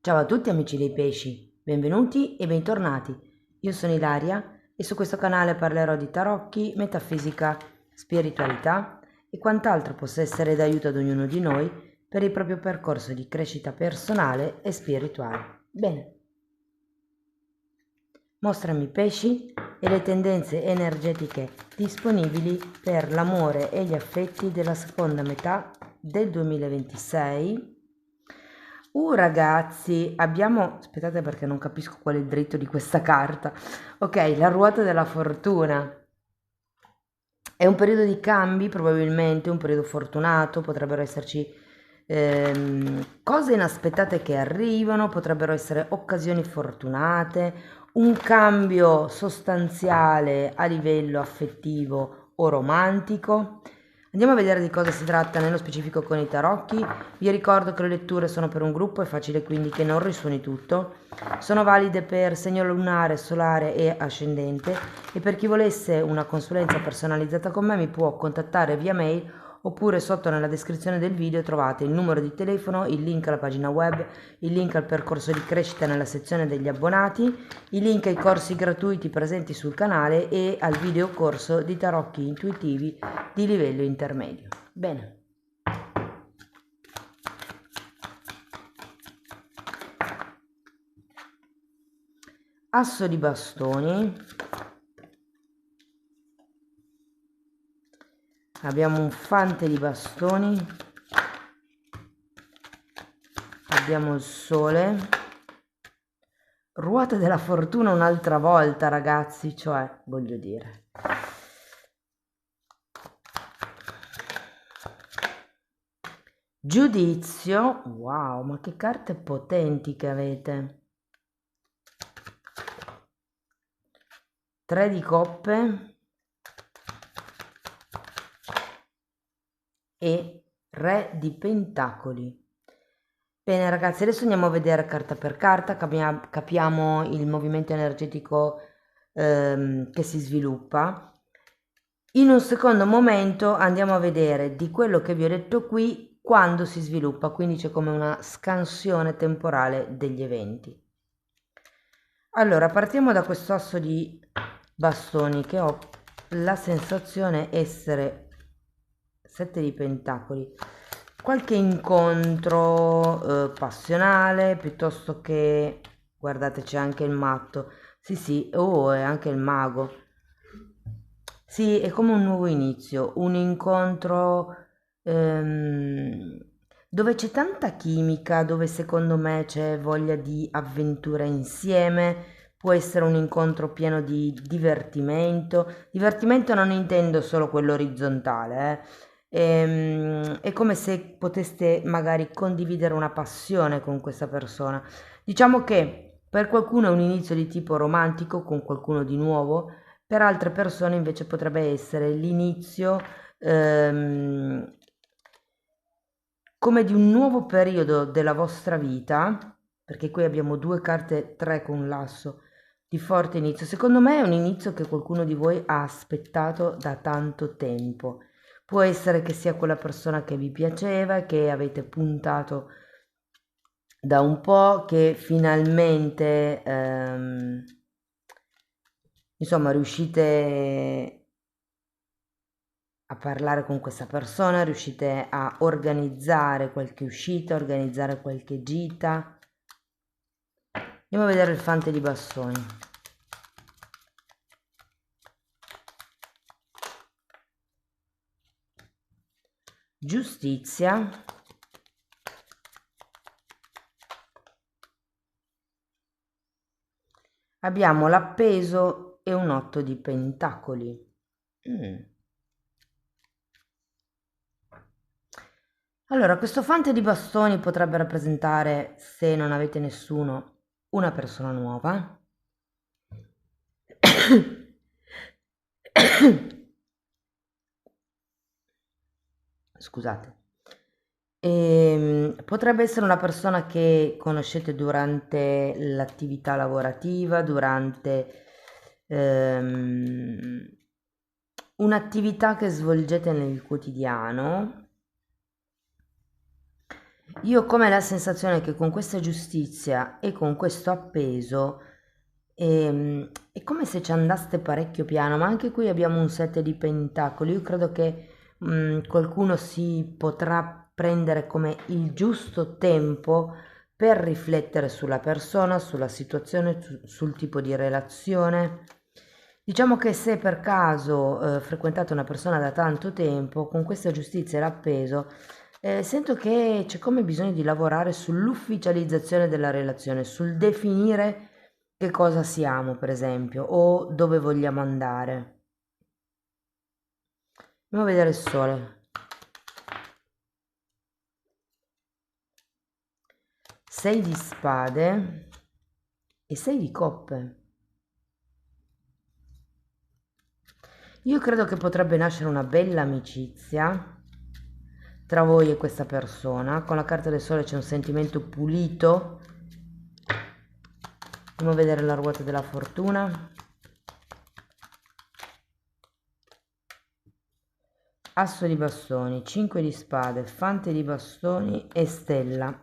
Ciao a tutti amici dei pesci, benvenuti e bentornati. Io sono Ilaria e su questo canale parlerò di tarocchi, metafisica, spiritualità e quant'altro possa essere d'aiuto ad ognuno di noi per il proprio percorso di crescita personale e spirituale. Bene, mostrami i pesci e le tendenze energetiche disponibili per l'amore e gli affetti della seconda metà del 2026. Ragazzi, abbiamo... Aspettate perché non capisco qual è il dritto di questa carta. Ok, la ruota della fortuna. È un periodo di cambi, probabilmente, un periodo fortunato, potrebbero esserci cose inaspettate che arrivano, potrebbero essere occasioni fortunate, un cambio sostanziale a livello affettivo o romantico. Andiamo a vedere di cosa si tratta nello specifico con i tarocchi. Vi ricordo che le letture sono per un gruppo, è facile quindi che non risuoni tutto. Sono valide per segno lunare, solare e ascendente e per chi volesse una consulenza personalizzata con me mi può contattare via mail oppure sotto nella descrizione del video trovate il numero di telefono, il link alla pagina web, il link al percorso di crescita nella sezione degli abbonati, i link ai corsi gratuiti presenti sul canale e al video corso di tarocchi intuitivi di livello intermedio. Bene. Asso di bastoni. Abbiamo un fante di bastoni. Abbiamo il sole. Ruota della fortuna un'altra volta, ragazzi, cioè, voglio dire. Giudizio. Wow, ma che carte potenti che avete. 3 di coppe e re di pentacoli. Bene ragazzi, adesso andiamo a vedere carta per carta, capiamo il movimento energetico che si sviluppa. In un secondo momento andiamo a vedere di quello che vi ho detto qui quando si sviluppa, quindi c'è come una scansione temporale degli eventi. Allora, partiamo da questo asso di bastoni che ho la sensazione essere 7 di pentacoli, qualche incontro passionale piuttosto che, guardate c'è anche il matto, sì, oh, è anche il mago, sì, è come un nuovo inizio, un incontro ehm, dove c'è tanta chimica, dove secondo me c'è voglia di avventura insieme, può essere un incontro pieno di divertimento. Divertimento non intendo solo quello orizzontale, è come se poteste magari condividere una passione con questa persona. Diciamo che per qualcuno è un inizio di tipo romantico con qualcuno di nuovo, per altre persone invece potrebbe essere l'inizio ehm, come di un nuovo periodo della vostra vita, perché qui abbiamo 2 carte, 3 con l'asso di forte inizio. Secondo me è un inizio che qualcuno di voi ha aspettato da tanto tempo. Può essere che sia quella persona che vi piaceva, che avete puntato da un po', che finalmente insomma riuscite a parlare con questa persona, riuscite a organizzare qualche uscita, organizzare qualche gita. Andiamo a vedere il fante di bastoni. Giustizia. Abbiamo l'appeso e un 8 di pentacoli. Allora, questo fante di bastoni potrebbe rappresentare, se non avete nessuno, una persona nuova. Scusate. Potrebbe essere una persona che conoscete durante l'attività lavorativa, durante ehm, un'attività che svolgete nel quotidiano. Io ho come la sensazione che con questa giustizia e con questo appeso è come se ci andaste parecchio piano, ma anche qui abbiamo un 7 di pentacoli. Io credo che qualcuno si potrà prendere come il giusto tempo per riflettere sulla persona, sulla situazione, sul tipo di relazione. Diciamo che se per caso frequentate una persona da tanto tempo, con questa giustizia e l'appeso, sento che c'è come bisogno di lavorare sull'ufficializzazione della relazione, sul definire che cosa siamo, per esempio, o dove vogliamo andare. Andiamo a vedere il sole. 6 di spade e 6 di coppe. Io credo che potrebbe nascere una bella amicizia tra voi e questa persona. Con la carta del sole c'è un sentimento pulito. Andiamo a vedere la ruota della fortuna. Asso di bastoni, 5 di spade, fante di bastoni e stella.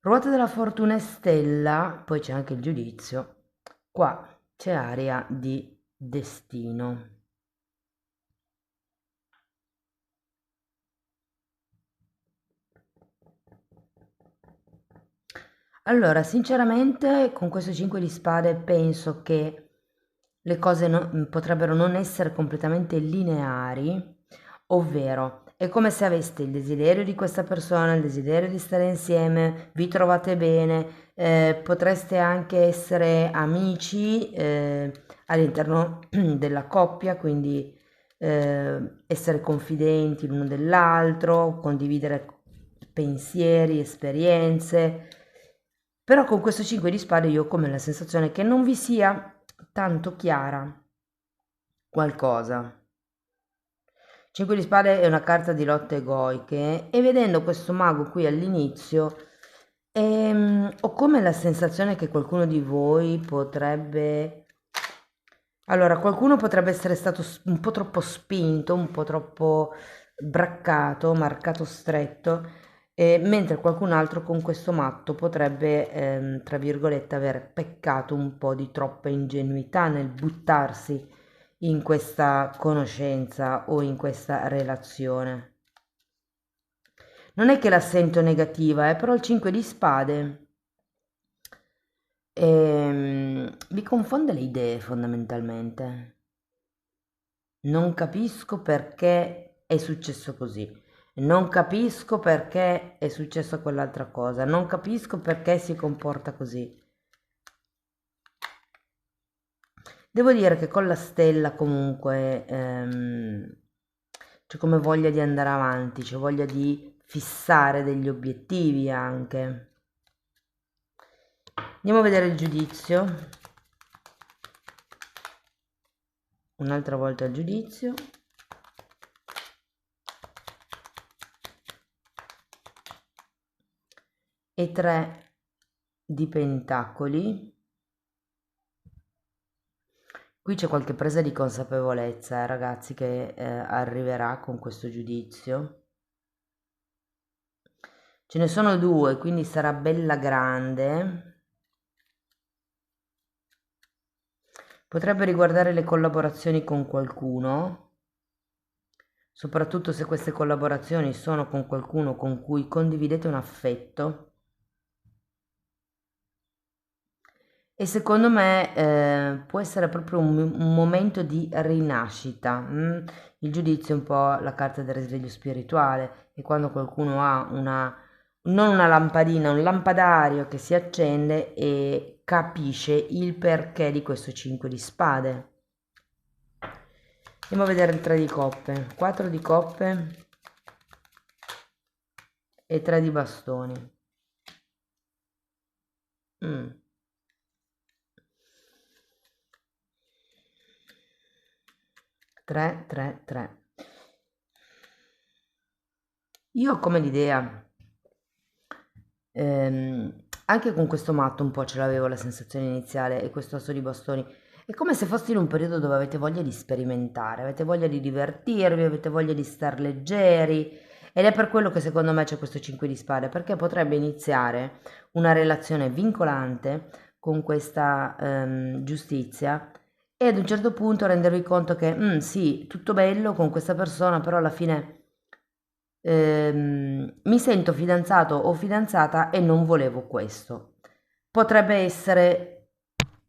Ruota della fortuna e stella, poi c'è anche il giudizio. Qua c'è aria di destino. Allora, sinceramente, con questo 5 di spade penso che le cose potrebbero non essere completamente lineari, ovvero è come se aveste il desiderio di questa persona, il desiderio di stare insieme, vi trovate bene, potreste anche essere amici all'interno della coppia, quindi essere confidenti l'uno dell'altro, condividere pensieri, esperienze. Però con questo 5 di spade io ho come la sensazione che non vi sia tanto chiara qualcosa. 5 di spade è una carta di lotte egoiche e vedendo questo mago qui all'inizio ho come la sensazione che qualcuno di voi potrebbe... Allora, qualcuno potrebbe essere stato un po' troppo spinto, un po' troppo braccato, marcato stretto, mentre qualcun altro con questo matto potrebbe, tra virgolette, aver peccato un po' di troppa ingenuità nel buttarsi in questa conoscenza o in questa relazione. Non è che la sento negativa, però il 5 di spade mi confonde le idee fondamentalmente. Non capisco perché è successo così. Non capisco perché è successo quell'altra cosa. Non capisco perché si comporta così. Devo dire che con la stella comunque c'è come voglia di andare avanti, c'è voglia di fissare degli obiettivi anche. Andiamo a vedere il giudizio. Un'altra volta il giudizio. E 3 di pentacoli. Qui c'è qualche presa di consapevolezza, ragazzi, che arriverà con questo giudizio. Ce ne sono due, quindi sarà bella grande. Potrebbe riguardare le collaborazioni con qualcuno, soprattutto se queste collaborazioni sono con qualcuno con cui condividete un affetto. E secondo me può essere proprio un momento di rinascita. Il giudizio è un po' la carta del risveglio spirituale e quando qualcuno ha non una lampadina, un lampadario che si accende e capisce il perché di questo 5 di spade. Andiamo a vedere il 3 di coppe, 4 di coppe e 3 di bastoni. 3, 3, 3. Io ho come l'idea, anche con questo matto un po' ce l'avevo la sensazione iniziale e questo asso di bastoni, È come se foste in un periodo dove avete voglia di sperimentare, avete voglia di divertirvi, avete voglia di star leggeri ed è per quello che secondo me c'è questo 5 di spade, perché potrebbe iniziare una relazione vincolante con questa giustizia e ad un certo punto rendervi conto che sì, tutto bello con questa persona, però alla fine mi sento fidanzato o fidanzata e non volevo questo. Potrebbe essere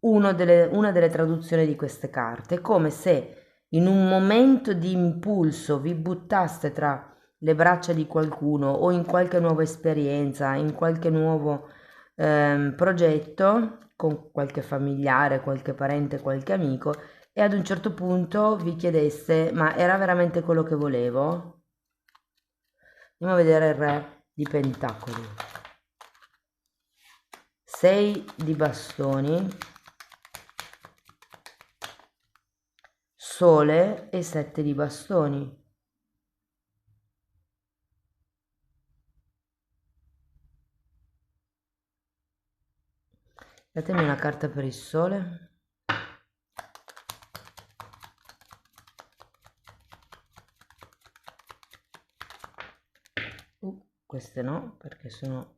una delle traduzioni di queste carte, è come se in un momento di impulso vi buttaste tra le braccia di qualcuno o in qualche nuova esperienza, in qualche nuovo progetto con qualche familiare, qualche parente, qualche amico e ad un certo punto vi chiedeste ma era veramente quello che volevo? Andiamo a vedere il re di pentacoli. 6 di bastoni, sole e 7 di bastoni. Datemi una carta per il sole. Queste no, perché sono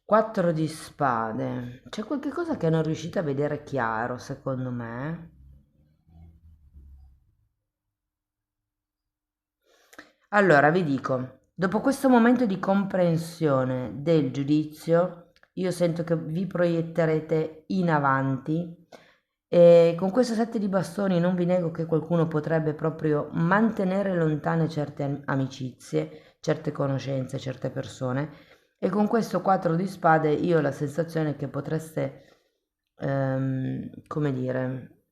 4 di spade. C'è qualche cosa che non riuscite a vedere chiaro, secondo me. Allora, vi dico, dopo questo momento di comprensione del giudizio, io sento che vi proietterete in avanti e con questo 7 di bastoni non vi nego che qualcuno potrebbe proprio mantenere lontane certe amicizie, certe conoscenze, certe persone e con questo 4 di spade io ho la sensazione che potreste, come dire,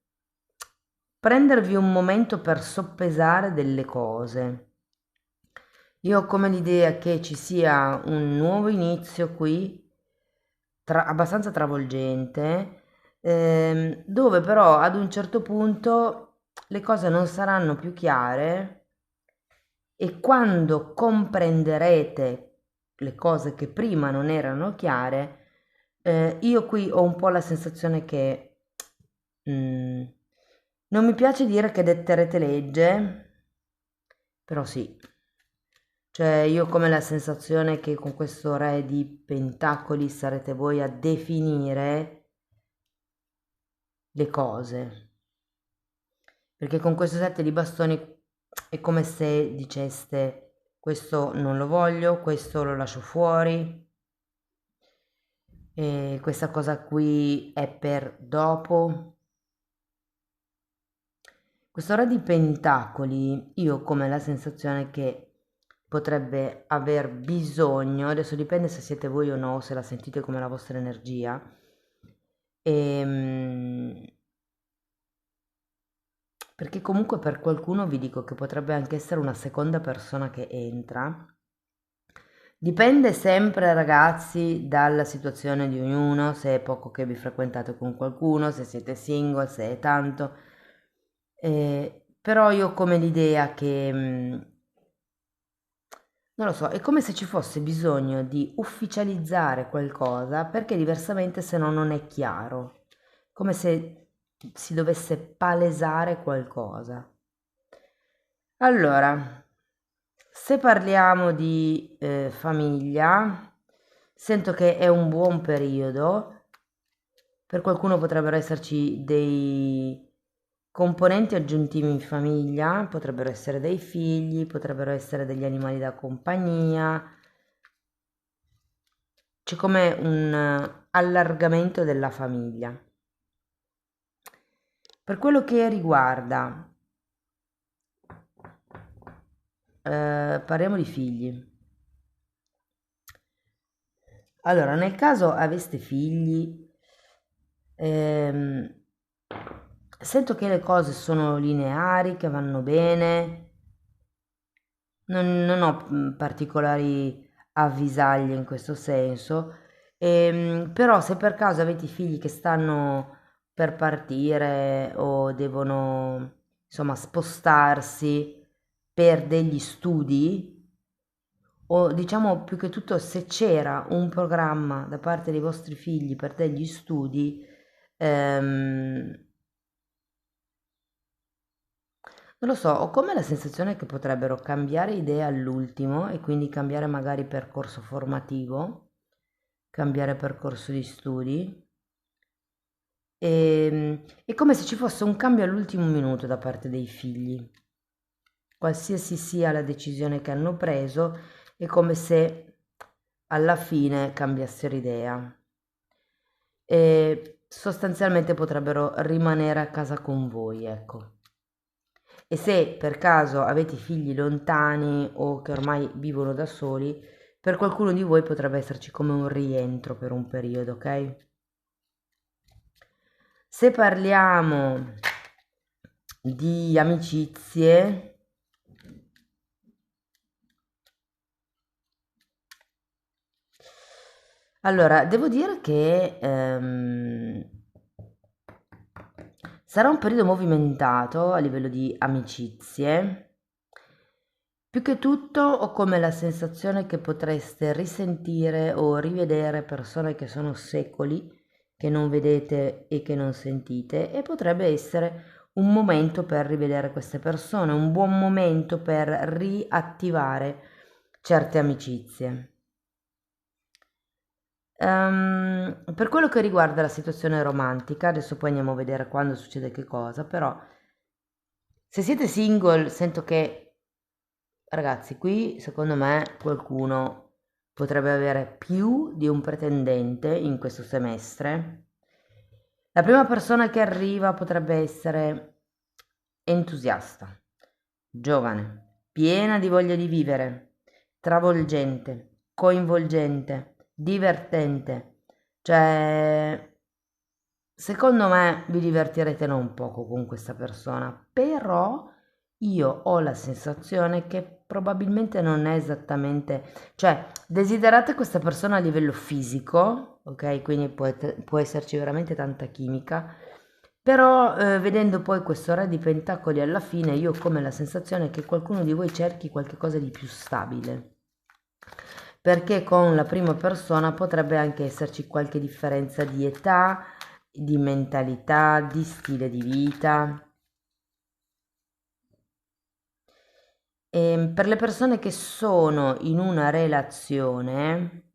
prendervi un momento per soppesare delle cose. Io ho come l'idea che ci sia un nuovo inizio qui, abbastanza travolgente, dove però ad un certo punto le cose non saranno più chiare e quando comprenderete le cose che prima non erano chiare, io qui ho un po' la sensazione che mm, non mi piace dire che detterete legge, però sì. Cioè, io ho come la sensazione che con questo re di pentacoli sarete voi a definire le cose. Perché con questo 7 di bastoni è come se diceste questo non lo voglio, questo lo lascio fuori, e questa cosa qui è per dopo. Questo re di pentacoli, io ho come la sensazione che potrebbe aver bisogno, adesso dipende se siete voi o no, se la sentite come la vostra energia, ehm, perché comunque per qualcuno vi dico che potrebbe anche essere una seconda persona che entra. Dipende sempre, ragazzi, dalla situazione di ognuno, se è poco che vi frequentate con qualcuno, se siete single, se è tanto. Però io ho come l'idea che, non lo so, è come se ci fosse bisogno di ufficializzare qualcosa perché diversamente se no non è chiaro, come se si dovesse palesare qualcosa. Allora, se parliamo di famiglia, sento che è un buon periodo, per qualcuno potrebbero esserci dei componenti aggiuntivi in famiglia, potrebbero essere dei figli, potrebbero essere degli animali da compagnia, c'è come un allargamento della famiglia. Per quello che riguarda, parliamo di figli. Allora, nel caso aveste figli, ehm, sento che le cose sono lineari, che vanno bene, non ho particolari avvisaglie in questo senso, però se per caso avete figli che stanno per partire o devono insomma spostarsi per degli studi, o diciamo più che tutto se c'era un programma da parte dei vostri figli per degli studi, Ehm, Non lo so, ho come la sensazione che potrebbero cambiare idea all'ultimo e quindi cambiare magari percorso formativo, cambiare percorso di studi. È come se ci fosse un cambio all'ultimo minuto da parte dei figli. Qualsiasi sia la decisione che hanno preso, è come se alla fine cambiassero idea. E sostanzialmente potrebbero rimanere a casa con voi, ecco. E se per caso avete figli lontani o che ormai vivono da soli, per qualcuno di voi potrebbe esserci come un rientro per un periodo, ok? Se parliamo di amicizie, allora devo dire che sarà un periodo movimentato a livello di amicizie. Più che tutto ho come la sensazione che potreste risentire o rivedere persone che sono secoli che non vedete e che non sentite e potrebbe essere un momento per rivedere queste persone, un buon momento per riattivare certe amicizie. Per quello che riguarda la situazione romantica, adesso poi andiamo a vedere quando succede che cosa, però se siete single sento che, ragazzi, qui secondo me qualcuno potrebbe avere più di un pretendente in questo semestre. La prima persona che arriva potrebbe essere entusiasta, giovane, piena di voglia di vivere, travolgente, coinvolgente, divertente. Cioè, secondo me vi divertirete non poco con questa persona, però io ho la sensazione che probabilmente non è esattamente, cioè desiderate questa persona a livello fisico, ok? Quindi può esserci veramente tanta chimica, però vedendo poi questo re di pentacoli alla fine, io ho come la sensazione che qualcuno di voi cerchi qualcosa di più stabile. Perché con la prima persona potrebbe anche esserci qualche differenza di età, di mentalità, di stile di vita. Per le persone che sono in una relazione,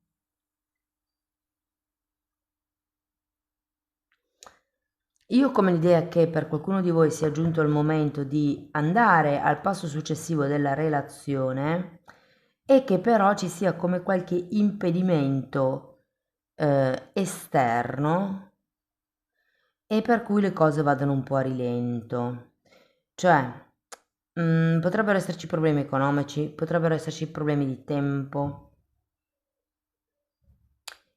io ho come l'idea che per qualcuno di voi sia giunto il momento di andare al passo successivo della relazione e che però ci sia come qualche impedimento esterno e per cui le cose vadano un po' a rilento. Cioè, potrebbero esserci problemi economici, potrebbero esserci problemi di tempo.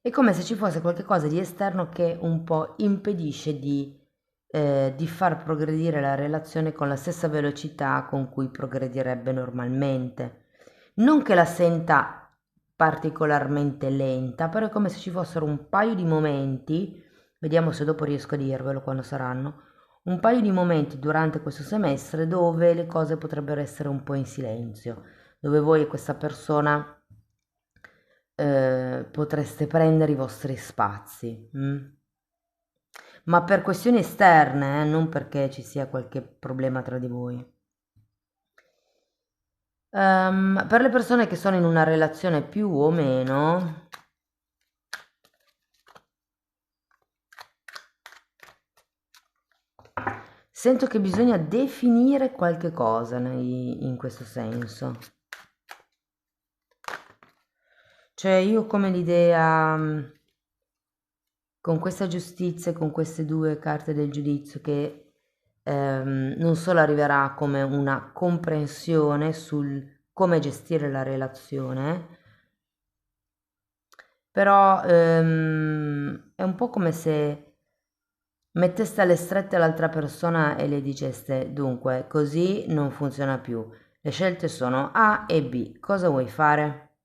È come se ci fosse qualcosa di esterno che un po' impedisce di far progredire la relazione con la stessa velocità con cui progredirebbe normalmente. Non che la senta particolarmente lenta, però è come se ci fossero un paio di momenti, vediamo se dopo riesco a dirvelo quando saranno, un paio di momenti durante questo semestre dove le cose potrebbero essere un po' in silenzio, dove voi e questa persona potreste prendere i vostri spazi, ma per questioni esterne, non perché ci sia qualche problema tra di voi. Per le persone che sono in una relazione più o meno, sento che bisogna definire qualche cosa in questo senso. Cioè io ho come l'idea, con questa giustizia e con queste due carte del giudizio che non solo arriverà come una comprensione sul come gestire la relazione, però è un po' come se metteste alle strette l'altra persona e le diceste, dunque, così non funziona più. Le scelte sono A e B. Cosa vuoi fare?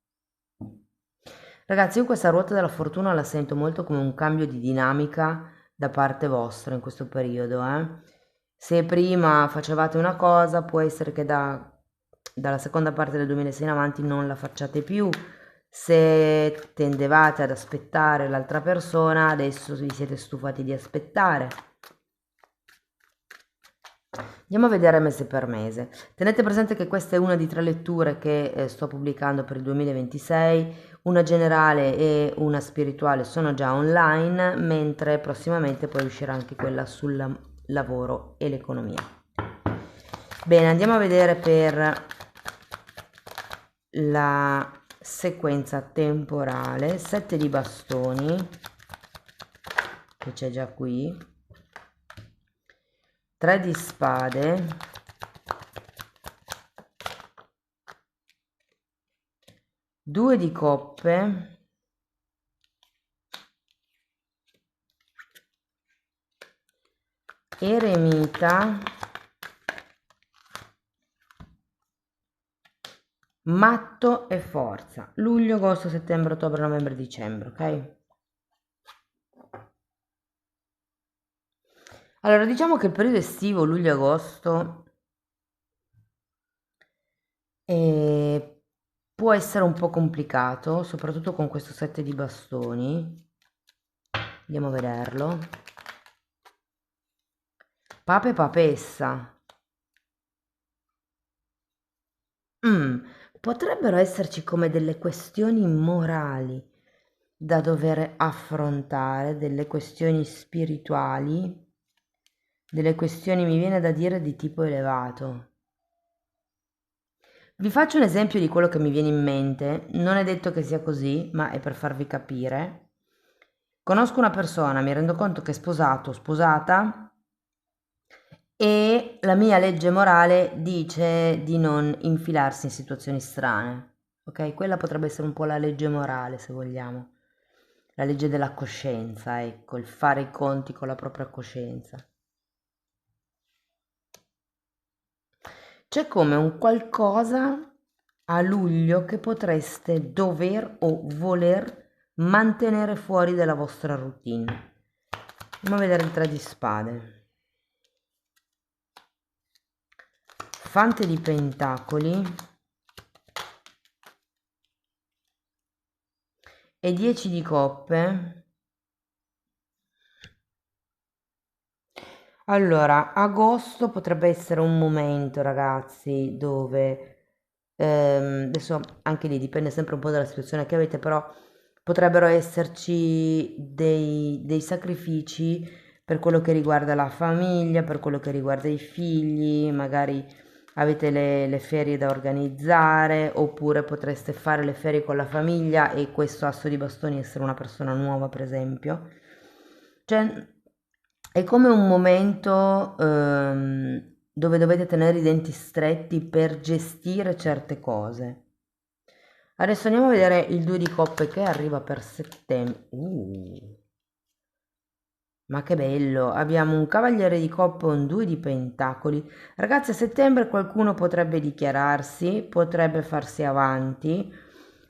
Ragazzi, io questa ruota della fortuna la sento molto come un cambio di dinamica da parte vostra in questo periodo, eh. Se prima facevate una cosa, può essere che dalla seconda parte del 2006 in avanti non la facciate più. Se tendevate ad aspettare l'altra persona, adesso vi siete stufati di aspettare. Andiamo a vedere mese per mese. Tenete presente che questa è una di 3 letture che sto pubblicando per il 2026, una generale e una spirituale sono già online, mentre prossimamente poi uscirà anche quella sul lavoro e l'economia. Bene, andiamo a vedere per la sequenza temporale, 7 di bastoni, che c'è già qui, 3 di spade, 2 di coppe, eremita, matto e forza, luglio, agosto, settembre, ottobre, novembre, dicembre, ok? Allora, diciamo che il periodo estivo, luglio-agosto, può essere un po' complicato, soprattutto con questo 7 di bastoni. Andiamo a vederlo. Pape papessa. Potrebbero esserci come delle questioni morali da dover affrontare, delle questioni spirituali, delle questioni, mi viene da dire, di tipo elevato. Vi faccio un esempio di quello che mi viene in mente, non è detto che sia così, ma è per farvi capire. Conosco una persona, mi rendo conto che è sposato o sposata e la mia legge morale dice di non infilarsi in situazioni strane. Ok? Quella potrebbe essere un po' la legge morale, se vogliamo. La legge della coscienza, ecco, il fare i conti con la propria coscienza. C'è come un qualcosa a luglio che potreste dover o voler mantenere fuori dalla vostra routine. Andiamo a vedere il 3 di spade. Fante di pentacoli e 10 di coppe. Allora, agosto potrebbe essere un momento, ragazzi, dove adesso anche lì dipende sempre un po' dalla situazione che avete, però potrebbero esserci dei sacrifici per quello che riguarda la famiglia, per quello che riguarda i figli, magari avete le ferie da organizzare, oppure potreste fare le ferie con la famiglia e questo asso di bastoni essere una persona nuova, per esempio. Cioè, è come un momento dove dovete tenere i denti stretti per gestire certe cose. Adesso andiamo a vedere il 2 di coppe che arriva per settembre. Ma che bello, abbiamo un cavaliere di coppe e un 2 di pentacoli. Ragazzi, a settembre qualcuno potrebbe dichiararsi, potrebbe farsi avanti,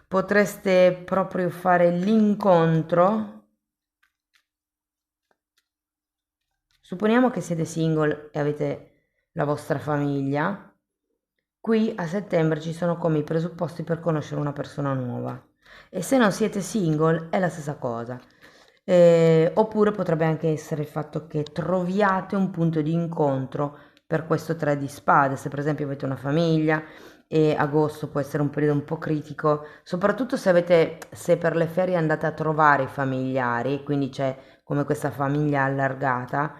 potreste proprio fare l'incontro. Supponiamo che siete single e avete la vostra famiglia. Qui a settembre ci sono come i presupposti per conoscere una persona nuova. E se non siete single è la stessa cosa. Oppure potrebbe anche essere il fatto che troviate un punto di incontro per questo 3 di spade. Se per esempio avete una famiglia e agosto può essere un periodo un po' critico, soprattutto se per le ferie andate a trovare i familiari, quindi c'è come questa famiglia allargata.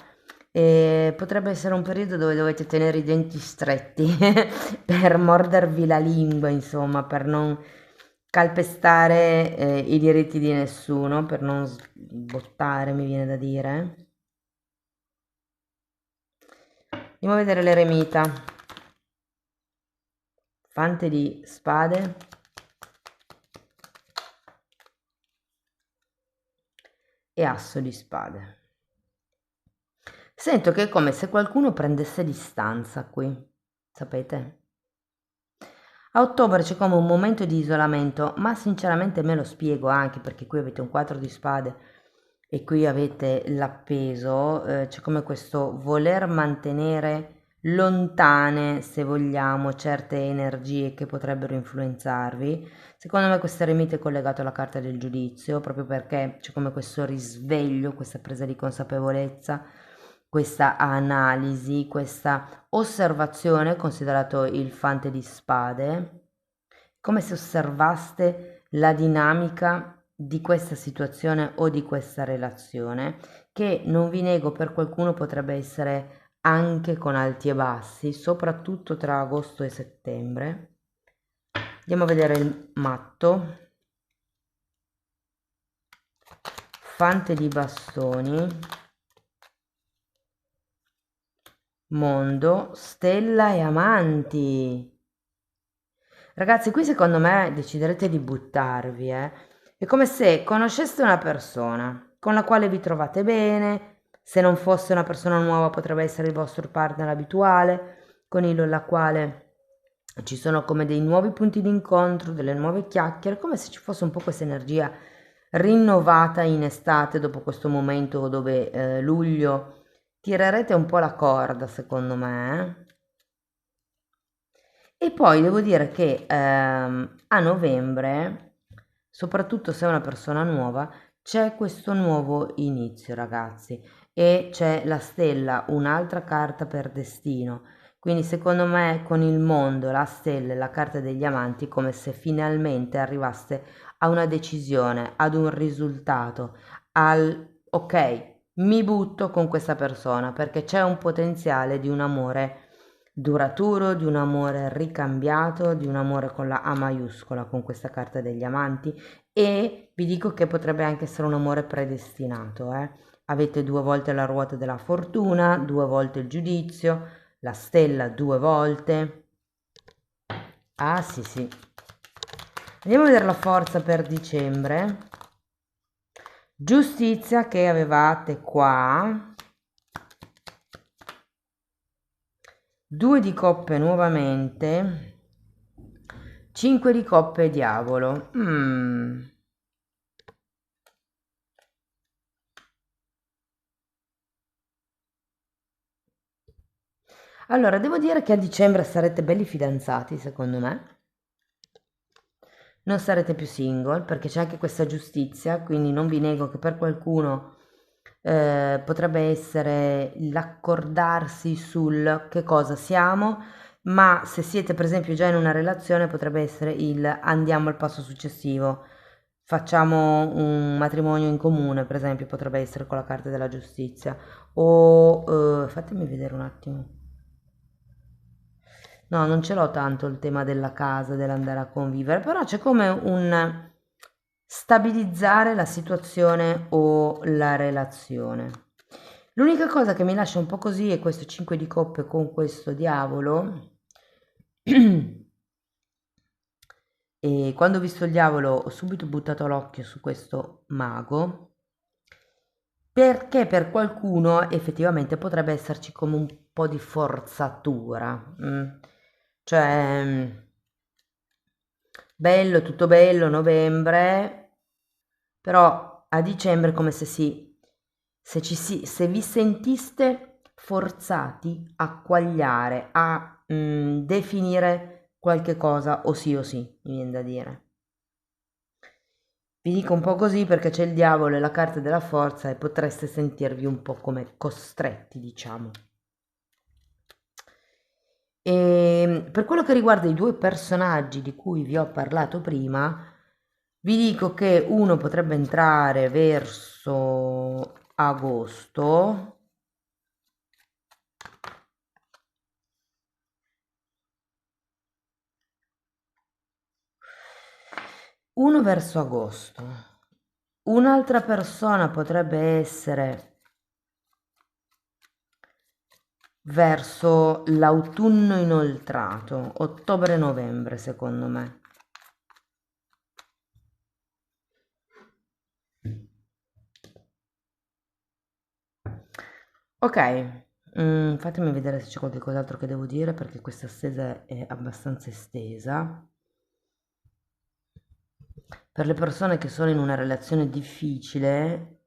E potrebbe essere un periodo dove dovete tenere i denti stretti per mordervi la lingua, insomma, per non calpestare i diritti di nessuno, per non sbottare, mi viene da dire. Andiamo a vedere l'eremita. Fante di spade. E asso di spade. Sento che è come se qualcuno prendesse distanza qui, sapete? A ottobre c'è come un momento di isolamento, ma sinceramente me lo spiego anche perché qui avete un 4 di spade e qui avete l'appeso, c'è come questo voler mantenere lontane, se vogliamo, certe energie che potrebbero influenzarvi. Secondo me questo eremita è collegato alla carta del giudizio, proprio perché c'è come questo risveglio, questa presa di consapevolezza, questa analisi, questa osservazione, considerato il fante di spade, come se osservaste la dinamica di questa situazione o di questa relazione, che non vi nego per qualcuno potrebbe essere anche con alti e bassi, soprattutto tra agosto e settembre. Andiamo a vedere il matto, fante di bastoni, mondo, stella e amanti. Ragazzi, qui secondo me deciderete di buttarvi, eh. È come se conosceste una persona con la quale vi trovate bene, se non fosse una persona nuova potrebbe essere il vostro partner abituale, con il o la quale ci sono come dei nuovi punti di incontro, delle nuove chiacchiere, come se ci fosse un po' questa energia rinnovata in estate dopo questo momento dove luglio tirerete un po' la corda, secondo me, eh. E poi devo dire che a novembre, soprattutto se è una persona nuova, c'è questo nuovo inizio, ragazzi, e c'è la stella, un'altra carta per destino. Quindi secondo me con il mondo, la stella e la carta degli amanti, è come se finalmente arrivaste a una decisione, ad un risultato, al ok, mi butto con questa persona perché c'è un potenziale di un amore duraturo, di un amore ricambiato, di un amore con la A maiuscola, con questa carta degli amanti, e vi dico che potrebbe anche essere un amore predestinato, eh. Avete due volte la ruota della fortuna, due volte il giudizio, la stella due volte. Ah sì sì. Andiamo a vedere la forza per dicembre. Giustizia che avevate qua. Due di coppe nuovamente. 5 di coppe diavolo. Allora, devo dire che a dicembre sarete belli fidanzati, secondo me. Non sarete più single perché c'è anche questa giustizia, quindi non vi nego che per qualcuno potrebbe essere l'accordarsi sul che cosa siamo, ma se siete per esempio già in una relazione potrebbe essere il andiamo al passo successivo, facciamo un matrimonio in comune, per esempio, potrebbe essere con la carta della giustizia, o fatemi vedere un attimo. No, non ce l'ho tanto il tema della casa, dell'andare a convivere, però c'è come un stabilizzare la situazione o la relazione. L'unica cosa che mi lascia un po' così è questo 5 di coppe con questo diavolo. E quando ho visto il diavolo ho subito buttato l'occhio su questo mago, perché per qualcuno effettivamente potrebbe esserci come un po' di forzatura. Cioè, bello, tutto bello, novembre, però a dicembre è come se se vi sentiste forzati a quagliare, a definire qualche cosa o sì, mi viene da dire. Vi dico un po' così perché c'è il diavolo e la carta della forza e potreste sentirvi un po' come costretti, diciamo. E per quello che riguarda i due personaggi di cui vi ho parlato prima, vi dico che uno potrebbe entrare verso agosto, uno verso agosto, un'altra persona potrebbe essere verso l'autunno inoltrato, ottobre-novembre secondo me. Ok, fatemi vedere se c'è qualche cos'altro che devo dire perché questa stesa è abbastanza estesa. Per le persone che sono in una relazione difficile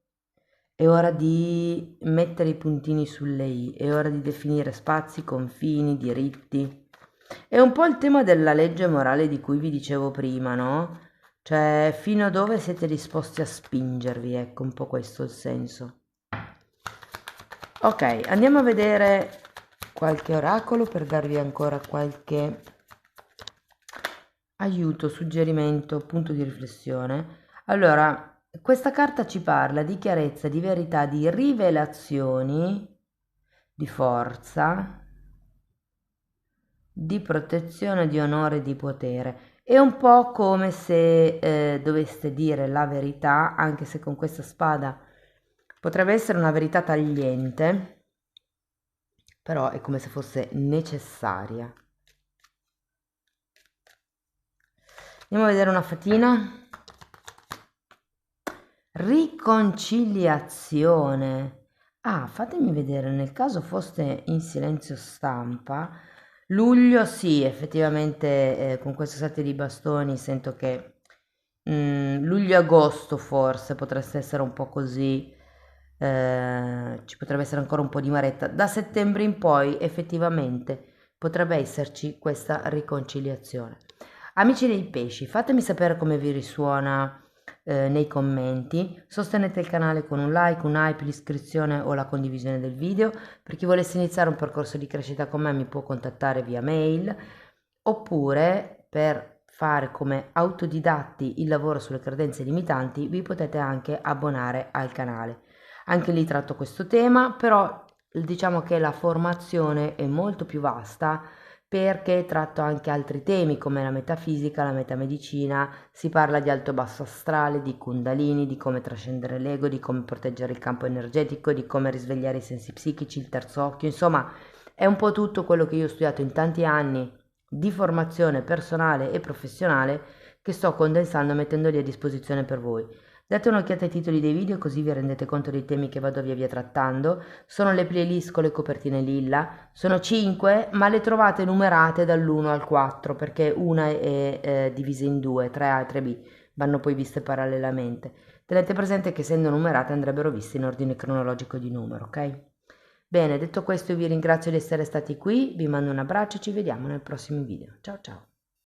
è ora di mettere i puntini sulle i, è ora di definire spazi, confini, diritti. È un po' il tema della legge morale di cui vi dicevo prima, no? Cioè, fino a dove siete disposti a spingervi, ecco, un po' questo il senso. Ok, andiamo a vedere qualche oracolo per darvi ancora qualche aiuto, suggerimento, punto di riflessione. Allora, questa carta ci parla di chiarezza, di verità, di rivelazioni, di forza, di protezione, di onore, di potere. È un po' come se doveste dire la verità, anche se con questa spada potrebbe essere una verità tagliente, però è come se fosse necessaria. Andiamo a vedere una fatina. Riconciliazione. Ah, fatemi vedere, nel caso foste in silenzio stampa, luglio sì, effettivamente con questo set di bastoni sento che luglio-agosto forse potreste essere un po' così, ci potrebbe essere ancora un po' di maretta. Da settembre in poi effettivamente potrebbe esserci questa riconciliazione. Amici dei pesci, fatemi sapere come vi risuona nei commenti, sostenete il canale con un like, un hype, l'iscrizione o la condivisione del video. Per chi volesse iniziare un percorso di crescita con me mi può contattare via mail, oppure per fare come autodidatti il lavoro sulle credenze limitanti vi potete anche abbonare al canale. Anche lì tratto questo tema, però diciamo che la formazione è molto più vasta perché tratto anche altri temi come la metafisica, la metamedicina, si parla di alto basso astrale, di kundalini, di come trascendere l'ego, di come proteggere il campo energetico, di come risvegliare i sensi psichici, il terzo occhio, insomma è un po' tutto quello che io ho studiato in tanti anni di formazione personale e professionale che sto condensando e mettendoli a disposizione per voi. Date un'occhiata ai titoli dei video così vi rendete conto dei temi che vado via via trattando. Sono le playlist con le copertine lilla, sono 5 ma le trovate numerate dall'1 al 4 perché una è divisa in due, 3A e 3B, vanno poi viste parallelamente. Tenete presente che essendo numerate andrebbero viste in ordine cronologico di numero, ok? Bene, detto questo io vi ringrazio di essere stati qui, vi mando un abbraccio e ci vediamo nel prossimo video. Ciao ciao!